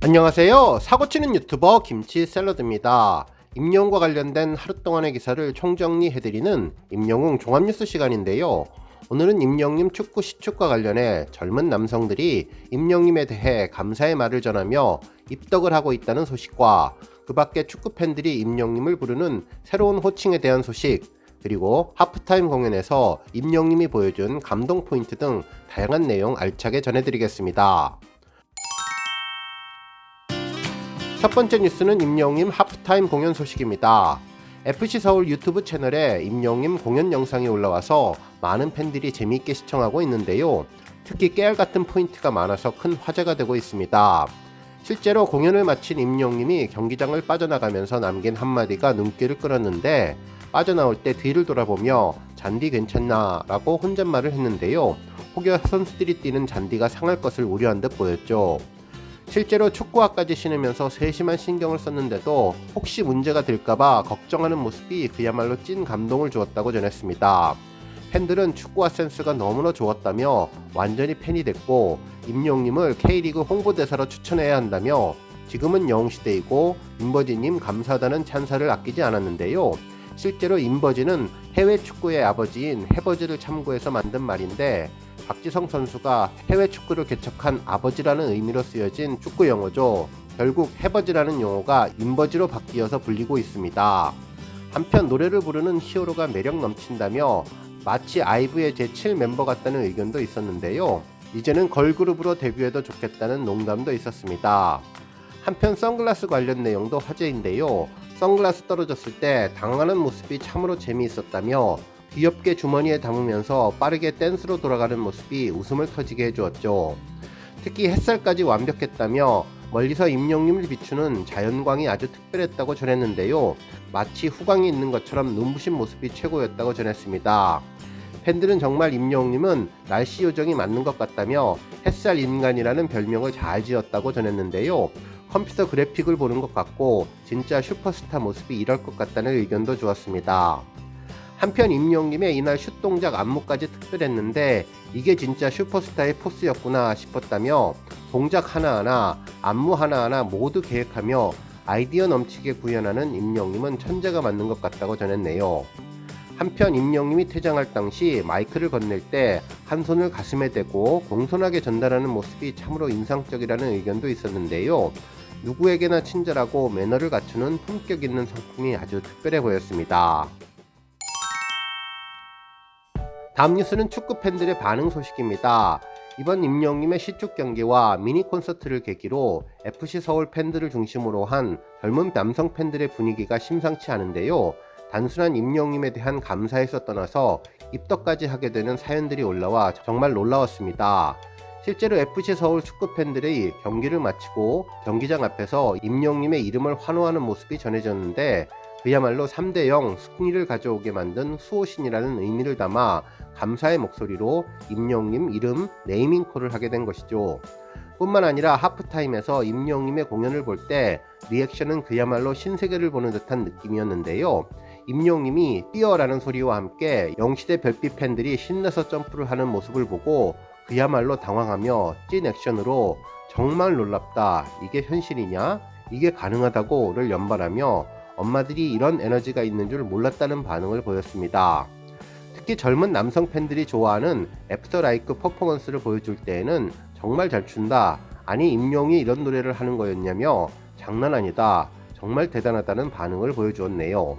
안녕하세요. 사고치는 유튜버 김치샐러드입니다. 임영웅과 관련된 하루 동안의 기사를 총정리해드리는 임영웅 종합뉴스 시간인데요. 오늘은 임영웅님 축구 시축과 관련해 젊은 남성들이 임영웅님에 대해 감사의 말을 전하며 입덕을 하고 있다는 소식과 그 밖에 축구 팬들이 임영웅님을 부르는 새로운 호칭에 대한 소식, 그리고 하프타임 공연에서 임영웅님이 보여준 감동 포인트 등 다양한 내용 알차게 전해드리겠습니다. 첫 번째 뉴스는 임영웅님 하프타임 공연 소식입니다. FC서울 유튜브 채널에 임영웅님 공연 영상이 올라와서 많은 팬들이 재미있게 시청하고 있는데요. 특히 깨알같은 포인트가 많아서 큰 화제가 되고 있습니다. 실제로 공연을 마친 임영웅님이 경기장을 빠져나가면서 남긴 한마디가 눈길을 끌었는데, 빠져나올 때 뒤를 돌아보며 잔디 괜찮나? 라고 혼잣말을 했는데요. 혹여 선수들이 뛰는 잔디가 상할 것을 우려한 듯 보였죠. 실제로 축구화까지 신으면서 세심한 신경을 썼는데도 혹시 문제가 될까봐 걱정하는 모습이 그야말로 찐 감동을 주었다고 전했습니다. 팬들은 축구화 센스가 너무나 좋았다며 완전히 팬이 됐고, 임영웅님을 K리그 홍보대사로 추천해야 한다며 지금은 영웅시대이고 임버지님 감사하다는 찬사를 아끼지 않았는데요. 실제로 임버지는 해외 축구의 아버지인 해버지를 참고해서 만든 말인데, 박지성 선수가 해외 축구를 개척한 아버지라는 의미로 쓰여진 축구 용어죠. 결국 해버지라는 용어가 임버지로 바뀌어서 불리고 있습니다. 한편 노래를 부르는 히어로가 매력 넘친다며 마치 아이브의 제7 멤버 같다는 의견도 있었는데요. 이제는 걸그룹으로 데뷔해도 좋겠다는 농담도 있었습니다. 한편 선글라스 관련 내용도 화제인데요. 선글라스 떨어졌을 때 당황하는 모습이 참으로 재미있었다며 귀엽게 주머니에 담으면서 빠르게 댄스로 돌아가는 모습이 웃음을 터지게 해주었죠. 특히 햇살까지 완벽했다며 멀리서 임영웅님을 비추는 자연광이 아주 특별했다고 전했는데요. 마치 후광이 있는 것처럼 눈부신 모습이 최고였다고 전했습니다. 팬들은 정말 임영웅님은 날씨 요정이 맞는 것 같다며 햇살 인간이라는 별명을 잘 지었다고 전했는데요. 컴퓨터 그래픽을 보는 것 같고 진짜 슈퍼스타 모습이 이럴 것 같다는 의견도 주었습니다. 한편 임영웅님의 이날 슛 동작 안무까지 특별했는데 이게 진짜 슈퍼스타의 포스였구나 싶었다며 동작 하나하나, 안무 하나하나 모두 계획하며 아이디어 넘치게 구현하는 임영웅님은 천재가 맞는 것 같다고 전했네요. 한편 임영웅님이 퇴장할 당시 마이크를 건넬 때 한 손을 가슴에 대고 공손하게 전달하는 모습이 참으로 인상적이라는 의견도 있었는데요. 누구에게나 친절하고 매너를 갖추는 품격 있는 성품이 아주 특별해 보였습니다. 다음 뉴스는 축구 팬들의 반응 소식입니다. 이번 임영웅님의 시축 경기와 미니 콘서트를 계기로 FC 서울 팬들을 중심으로 한 젊은 남성 팬들의 분위기가 심상치 않은데요. 단순한 임영웅님에 대한 감사에서 떠나서 입덕까지 하게 되는 사연들이 올라와 정말 놀라웠습니다. 실제로 FC 서울 축구 팬들이 경기를 마치고 경기장 앞에서 임영웅님의 이름을 환호하는 모습이 전해졌는데, 그야말로 3대0 승리를 가져오게 만든 수호신이라는 의미를 담아 감사의 목소리로 임영웅님 이름 네이밍콜을 하게 된 것이죠. 뿐만 아니라 하프타임에서 임영웅님의 공연을 볼 때 리액션은 그야말로 신세계를 보는 듯한 느낌이었는데요. 임영웅님이 뛰어라는 소리와 함께 영시대 별빛 팬들이 신나서 점프를 하는 모습을 보고 그야말로 당황하며 찐 액션으로 정말 놀랍다, 이게 현실이냐, 이게 가능하다고를 연발하며 엄마들이 이런 에너지가 있는 줄 몰랐다는 반응을 보였습니다. 특히 젊은 남성 팬들이 좋아하는 애프터 라이크 퍼포먼스를 보여줄 때에는 정말 잘 춘다, 아니 임영웅이 이런 노래를 하는 거였냐며 장난 아니다, 정말 대단하다는 반응을 보여주었네요.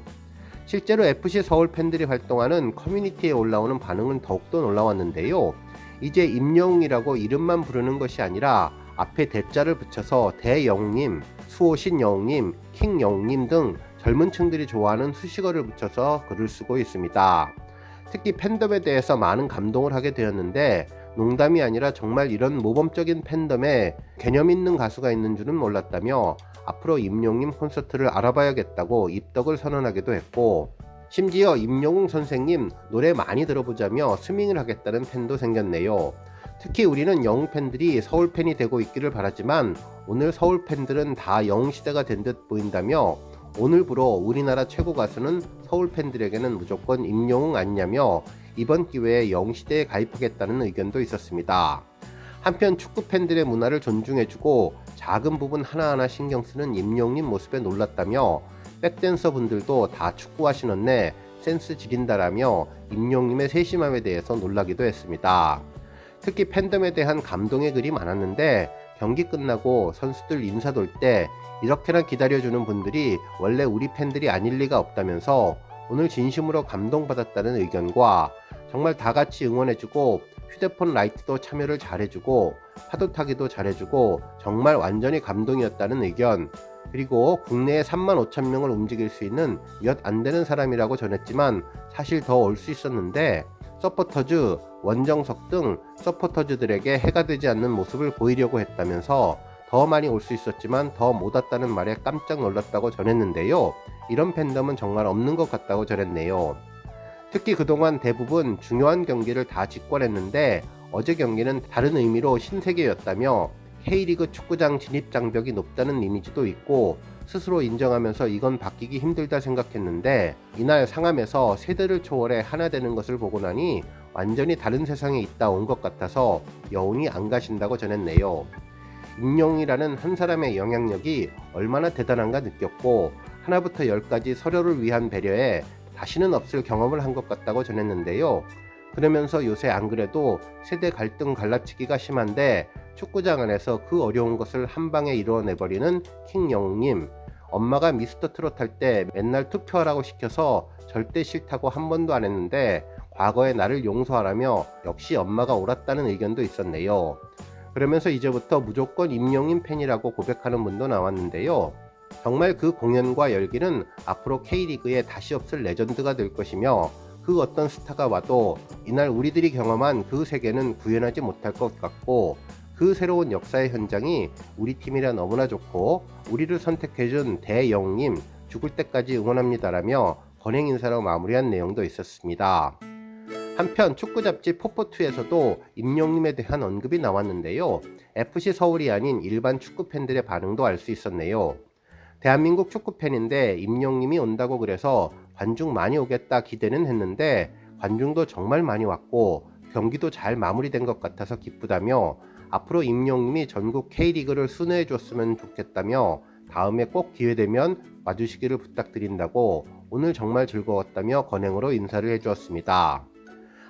실제로 FC 서울 팬들이 활동하는 커뮤니티에 올라오는 반응은 더욱더 놀라웠는데요. 이제 임영웅이라고 이름만 부르는 것이 아니라 앞에 대자를 붙여서 대영웅님, 수호신 영웅님, 킹 영웅님 등 젊은 층들이 좋아하는 수식어를 붙여서 글을 쓰고 있습니다. 특히 팬덤에 대해서 많은 감동을 하게 되었는데, 농담이 아니라 정말 이런 모범적인 팬덤에 개념 있는 가수가 있는 줄은 몰랐다며 앞으로 임영웅님 콘서트를 알아봐야겠다고 입덕을 선언하기도 했고, 심지어 임영웅 선생님 노래 많이 들어보자며 스밍을 하겠다는 팬도 생겼네요. 특히 우리는 영웅 팬들이 서울 팬이 되고 있기를 바라지만 오늘 서울 팬들은 다 영웅 시대가 된 듯 보인다며 오늘부로 우리나라 최고 가수는 서울 팬들에게는 무조건 임영웅 아니냐며 이번 기회에 영웅 시대에 가입하겠다는 의견도 있었습니다. 한편 축구 팬들의 문화를 존중해주고 작은 부분 하나하나 신경 쓰는 임영웅 모습에 놀랐다며 백댄서 분들도 다 축구하시는데 센스 지린다라며 임영웅의 세심함에 대해서 놀라기도 했습니다. 특히 팬덤에 대한 감동의 글이 많았는데 경기 끝나고 선수들 인사 돌 때 이렇게나 기다려주는 분들이 원래 우리 팬들이 아닐 리가 없다면서 오늘 진심으로 감동받았다는 의견과 정말 다 같이 응원해주고 휴대폰 라이트도 참여를 잘해주고 파도 타기도 잘해주고 정말 완전히 감동이었다는 의견, 그리고 국내에 35,000명을 움직일 수 있는 몇 안 되는 사람이라고 전했지만 사실 더 올 수 있었는데 서포터즈, 원정석 등 서포터즈들에게 해가 되지 않는 모습을 보이려고 했다면서 더 많이 올 수 있었지만 더 못 왔다는 말에 깜짝 놀랐다고 전했는데요. 이런 팬덤은 정말 없는 것 같다고 전했네요. 특히 그동안 대부분 중요한 경기를 다 직관했는데 어제 경기는 다른 의미로 신세계였다며 K리그 축구장 진입 장벽이 높다는 이미지도 있고 스스로 인정하면서 이건 바뀌기 힘들다 생각했는데 이날 상암에서 세대를 초월해 하나 되는 것을 보고 나니 완전히 다른 세상에 있다 온 것 같아서 여운이 안 가신다고 전했네요. 임영웅이라는 한 사람의 영향력이 얼마나 대단한가 느꼈고 하나부터 열까지 서로를 위한 배려에 다시는 없을 경험을 한 것 같다고 전했는데요. 그러면서 요새 안 그래도 세대 갈등 갈라치기가 심한데 축구장 안에서 그 어려운 것을 한 방에 이루어내버리는 킹영웅님, 엄마가 미스터 트롯 할 때 맨날 투표하라고 시켜서 절대 싫다고 한 번도 안 했는데 과거에 나를 용서하라며 역시 엄마가 옳았다는 의견도 있었네요. 그러면서 이제부터 무조건 임영웅 팬이라고 고백하는 분도 나왔는데요. 정말 그 공연과 열기는 앞으로 K리그에 다시 없을 레전드가 될 것이며 그 어떤 스타가 와도 이날 우리들이 경험한 그 세계는 구현하지 못할 것 같고 그 새로운 역사의 현장이 우리 팀이라 너무나 좋고 우리를 선택해준 대영웅님 죽을 때까지 응원합니다라며 건행 인사로 마무리한 내용도 있었습니다. 한편 축구 잡지 포포2에서도 임영웅에 대한 언급이 나왔는데요. FC 서울이 아닌 일반 축구 팬들의 반응도 알 수 있었네요. 대한민국 축구팬인데 임영웅이 온다고 그래서 관중 많이 오겠다 기대는 했는데 관중도 정말 많이 왔고 경기도 잘 마무리된 것 같아서 기쁘다며 앞으로 임영웅이 전국 K리그를 순회해 줬으면 좋겠다며 다음에 꼭 기회되면 와주시기를 부탁드린다고 오늘 정말 즐거웠다며 건행으로 인사를 해주었습니다.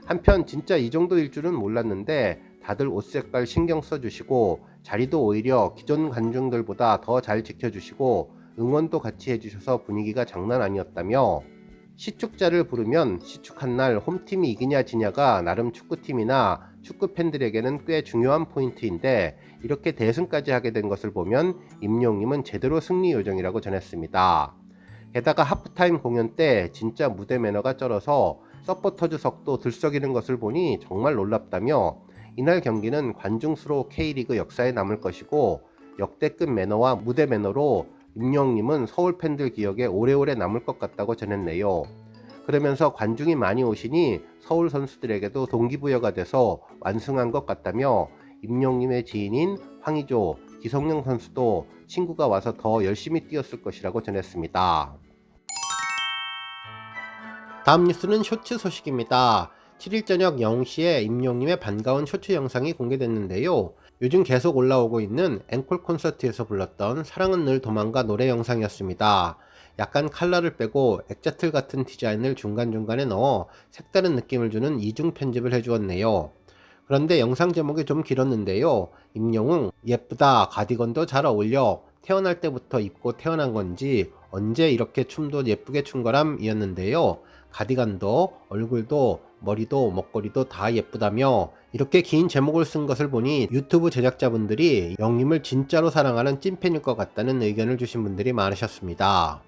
한편 진짜 이 정도일 줄은 몰랐는데 다들 옷 색깔 신경 써주시고 자리도 오히려 기존 관중들보다 더 잘 지켜주시고 응원도 같이 해주셔서 분위기가 장난 아니었다며 시축자를 부르면 시축한 날 홈팀이 이기냐 지냐가 나름 축구팀이나 축구팬들에게는 꽤 중요한 포인트인데 이렇게 대승까지 하게 된 것을 보면 임영웅은 제대로 승리 요정이라고 전했습니다. 게다가 하프타임 공연 때 진짜 무대 매너가 쩔어서 서포터즈석도 들썩이는 것을 보니 정말 놀랍다며 이날 경기는 관중 수로 K리그 역사에 남을 것이고 역대급 매너와 무대 매너로 임영웅은 서울 팬들 기억에 오래오래 남을 것 같다고 전했네요. 그러면서 관중이 많이 오시니 서울 선수들에게도 동기부여가 돼서 완승한 것 같다며 임영웅의 지인인 황의조, 기성용 선수도 친구가 와서 더 열심히 뛰었을 것이라고 전했습니다. 다음 뉴스는 쇼츠 소식입니다. 7일 저녁 0시에 임영웅의 반가운 쇼츠 영상이 공개됐는데요. 요즘 계속 올라오고 있는 앵콜 콘서트에서 불렀던 사랑은 늘 도망가 노래 영상이었습니다. 약간 컬러를 빼고 액자틀 같은 디자인을 중간중간에 넣어 색다른 느낌을 주는 이중 편집을 해주었네요. 그런데 영상 제목이 좀 길었는데요. 임영웅 예쁘다, 가디건도 잘 어울려, 태어날 때부터 입고 태어난 건지 언제 이렇게 춤도 예쁘게 춘 거람 이었는데요. 가디건도 얼굴도 머리도 먹거리도 다 예쁘다며 이렇게 긴 제목을 쓴 것을 보니 유튜브 제작자분들이 영웅을 진짜로 사랑하는 찐팬일 것 같다는 의견을 주신 분들이 많으셨습니다.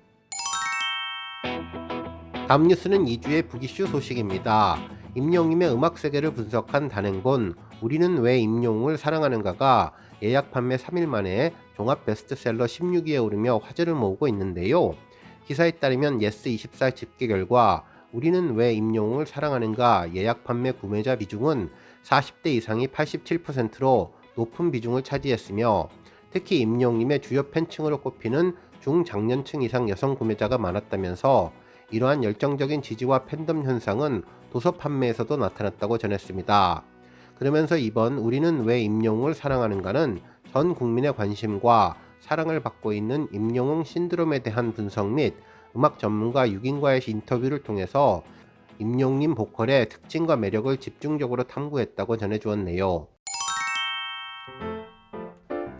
다음 뉴스는 2주의 북이슈 소식입니다. 임영웅의 음악 세계를 분석한 단행본 우리는 왜 임영웅을 사랑하는가가 예약 판매 3일 만에 종합 베스트셀러 16위에 오르며 화제를 모으고 있는데요. 기사에 따르면 예스24 집계 결과 우리는 왜 임영웅을 사랑하는가 예약 판매 구매자 비중은 40대 이상이 87%로 높은 비중을 차지했으며 특히 임영웅의 주요 팬층으로 꼽히는 중장년층 이상 여성 구매자가 많았다면서 이러한 열정적인 지지와 팬덤 현상은 도서 판매에서도 나타났다고 전했습니다. 그러면서 이번 우리는 왜 임영웅을 사랑하는가는 전 국민의 관심과 사랑을 받고 있는 임영웅 신드롬에 대한 분석 및 음악 전문가 6인과의 인터뷰를 통해서 임영웅님 보컬의 특징과 매력을 집중적으로 탐구했다고 전해주었네요.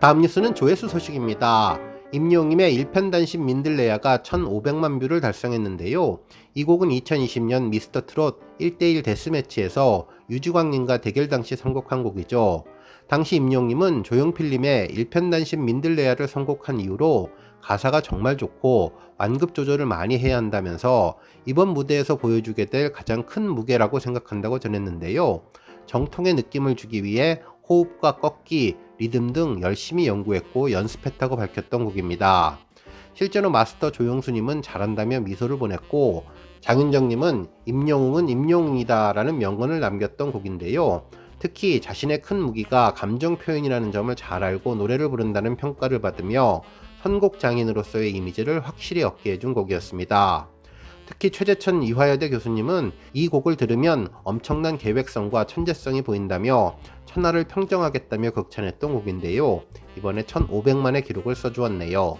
다음 뉴스는 조회수 소식입니다. 임영웅님의 1편단신 민들레야가 1500만 뷰를 달성했는데요. 이 곡은 2020년 미스터트롯 1대1 데스매치에서 유주광님과 대결 당시 선곡한 곡이죠. 당시 임영웅님은 조용필님의 1편단신 민들레야를 선곡한 이후로 가사가 정말 좋고 완급 조절을 많이 해야 한다면서 이번 무대에서 보여주게 될 가장 큰 무게라고 생각한다고 전했는데요. 정통의 느낌을 주기 위해 호흡과 꺾기, 리듬 등 열심히 연구했고 연습했다고 밝혔던 곡입니다. 실제로 마스터 조영수님은 잘한다며 미소를 보냈고 장윤정님은 임영웅은 임영웅이다 라는 명언을 남겼던 곡인데요. 특히 자신의 큰 무기가 감정 표현이라는 점을 잘 알고 노래를 부른다는 평가를 받으며 선곡 장인으로서의 이미지를 확실히 얻게 해준 곡이었습니다. 특히 최재천 이화여대 교수님은 이 곡을 들으면 엄청난 계획성과 천재성이 보인다며 천하를 평정하겠다며 극찬했던 곡인데요. 이번에 1500만의 기록을 써주었네요.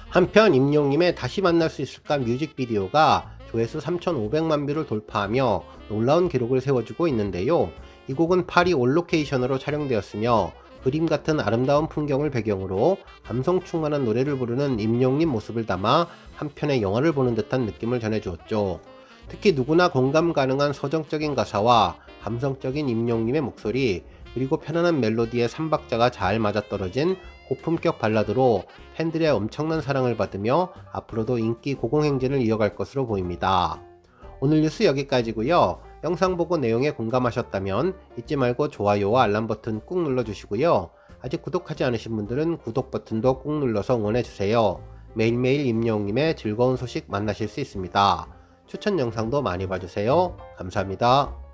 한편 임영웅님의 다시 만날 수 있을까 뮤직비디오가 조회수 3500만 뷰를 돌파하며 놀라운 기록을 세워주고 있는데요. 이 곡은 파리 올로케이션으로 촬영되었으며 그림 같은 아름다운 풍경을 배경으로 감성 충만한 노래를 부르는 임영웅님 모습을 담아 한편의 영화를 보는 듯한 느낌을 전해주었죠. 특히 누구나 공감 가능한 서정적인 가사와 감성적인 임영웅님의 목소리, 그리고 편안한 멜로디의 3박자가 잘 맞아떨어진 고품격 발라드로 팬들의 엄청난 사랑을 받으며 앞으로도 인기 고공행진을 이어갈 것으로 보입니다. 오늘 뉴스 여기까지고요. 영상 보고 내용에 공감하셨다면 잊지 말고 좋아요와 알람 버튼 꾹 눌러주시고요. 아직 구독하지 않으신 분들은 구독 버튼도 꾹 눌러서 응원해주세요. 매일매일 임영웅님의 즐거운 소식 만나실 수 있습니다. 추천 영상도 많이 봐주세요. 감사합니다.